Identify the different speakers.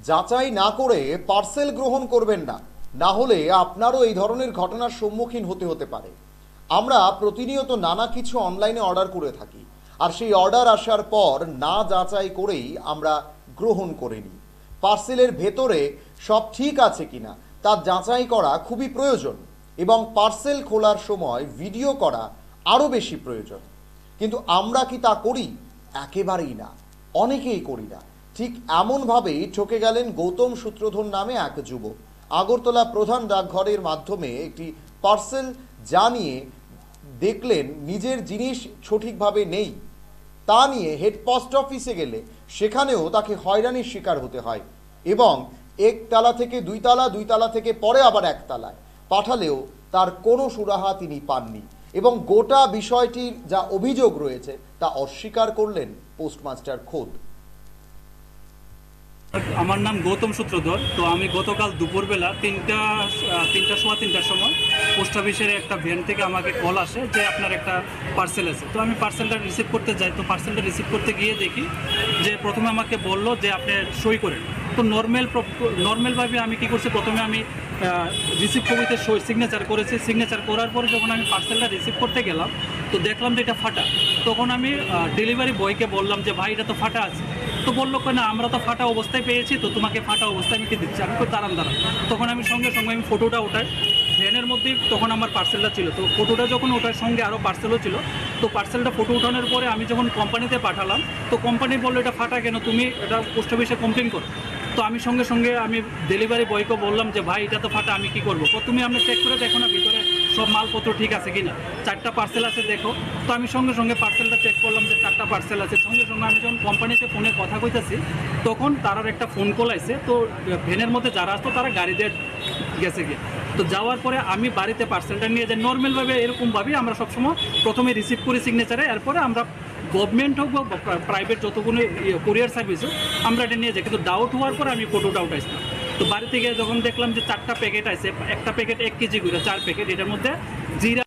Speaker 1: যাচাই না করে পার্সেল গ্রহণ করবেন না, না হলে আপনারও এই ধরনের ঘটনার সম্মুখীন হতে পারে। আমরা প্রতিনিয়ত নানা কিছু অনলাইনে অর্ডার করে থাকি, আর সেই অর্ডার আসার পর না যাচাই করেই আমরা গ্রহণ করে নিই। পার্সেলের ভেতরে সব ঠিক আছে কিনা তা যাচাই করা খুবই প্রয়োজন, এবং পার্সেল খোলার সময় ভিডিও করা আরও বেশি প্রয়োজন। কিন্তু আমরা কি তা করি? একেবারেই না, অনেকেই করি না। ঠিক এমনভাবেই ঠকে গেলেন গৌতম সূত্রধর নামে এক যুবক। আগরতলা প্রধান ডাকঘরের মাধ্যমে একটি পার্সেল জানিয়ে দেখলেন নিজের জিনিস সঠিকভাবে নেই। তা নিয়ে হেড পোস্ট অফিসে গেলে সেখানেও তাকে হয়রানির শিকার হতে হয়, এবং একতলা থেকে দুইতলা, দুইতলা থেকে পরে আবার একতলায় পাঠালেও তার কোনো সুরাহা তিনি পাননি। এবং গোটা বিষয়টির যা অভিযোগ রয়েছে তা অস্বীকার করলেন পোস্টমাস্টার খোদ।
Speaker 2: আমার নাম গৌতম সূত্রধর। তো আমি গতকাল দুপুরবেলা সোয়া তিনটার সময় পোস্ট অফিসের একটা ভ্যান থেকে আমাকে কল আসে যে আপনার একটা পার্সেল আছে। তো আমি পার্সেলটা রিসিভ করতে যাই। তো পার্সেলটা রিসিভ করতে গিয়ে দেখি যে প্রথমে আমাকে বললো যে আপনি সই করেন। তো নর্মালভাবে আমি কী করছি, প্রথমে আমি রিসিভ কপিতে সিগনেচার করেছি। সিগনেচার করার পরে যখন আমি পার্সেলটা রিসিভ করতে গেলাম তো দেখলাম যে এটা ফাটা। তখন আমি ডেলিভারি বয়কে বললাম যে ভাই এটা তো ফাটা আছে। তো বললো না আমরা তো ফাটা অবস্থায় পেয়েছি, তো তোমাকে ফাটা অবস্থায় আমি কি দিচ্ছি। আমি তো দাঁড়ান। তখন আমি সঙ্গে সঙ্গে আমি ফটোটা ওঠাই ভ্যানের মধ্যেই, তখন আমার পার্সেলটা ছিল। তো ফটোটা যখন ওঠার সঙ্গে আরও পার্সেলও ছিল। তো পার্সেলটা ফটো ওঠানোর পরে আমি যখন কোম্পানিতে পাঠালাম, তো কোম্পানি বললো এটা ফাটা কেন, তুমি এটা পোস্ট অফিসে কমপ্লেন করো। তো আমি সঙ্গে সঙ্গে আমি ডেলিভারি বয়কে বললাম যে ভাই এটা তো ফাটা, আমি কি করবো। তো তুমি আপনি চেক করে দেখো না ভিতরে সব মালপত্র ঠিক আছে কিনা, 4টা পার্সেল আছে দেখো। তো আমি সঙ্গে সঙ্গে পার্সেলটা চেক করলাম যে 4টা পার্সেল আছে। সঙ্গে সঙ্গে আমি যখন কোম্পানিতে ফোনে কথা কইতেছি তখন তারার একটা ফোন কল আসছে। তো ভ্যানের মধ্যে যারা আসতো তারা গাড়ি দিয়ে গেছে গিয়ে। তো যাওয়ার পরে আমি বাড়িতে পার্সেলটা নিয়ে যাই। নর্মালভাবে এরকমভাবেই আমরা সবসময় প্রথমে রিসিভ করি সিগনেচারে, এরপরে আমরা গভর্নমেন্ট হোক বা প্রাইভেট যতগুলো কুরিয়ার সার্ভিস হোক আমরা এটা নিয়ে যাই। কিন্তু ডাউট হওয়ার পর আমি ফটোটা উঠাইছিলাম। তো বাড়ি থেকে যখন দেখলাম যে 4টা প্যাকেট আছে, একটা প্যাকেট 1 কেজি করে 4 প্যাকেট, এটার মধ্যে জিরা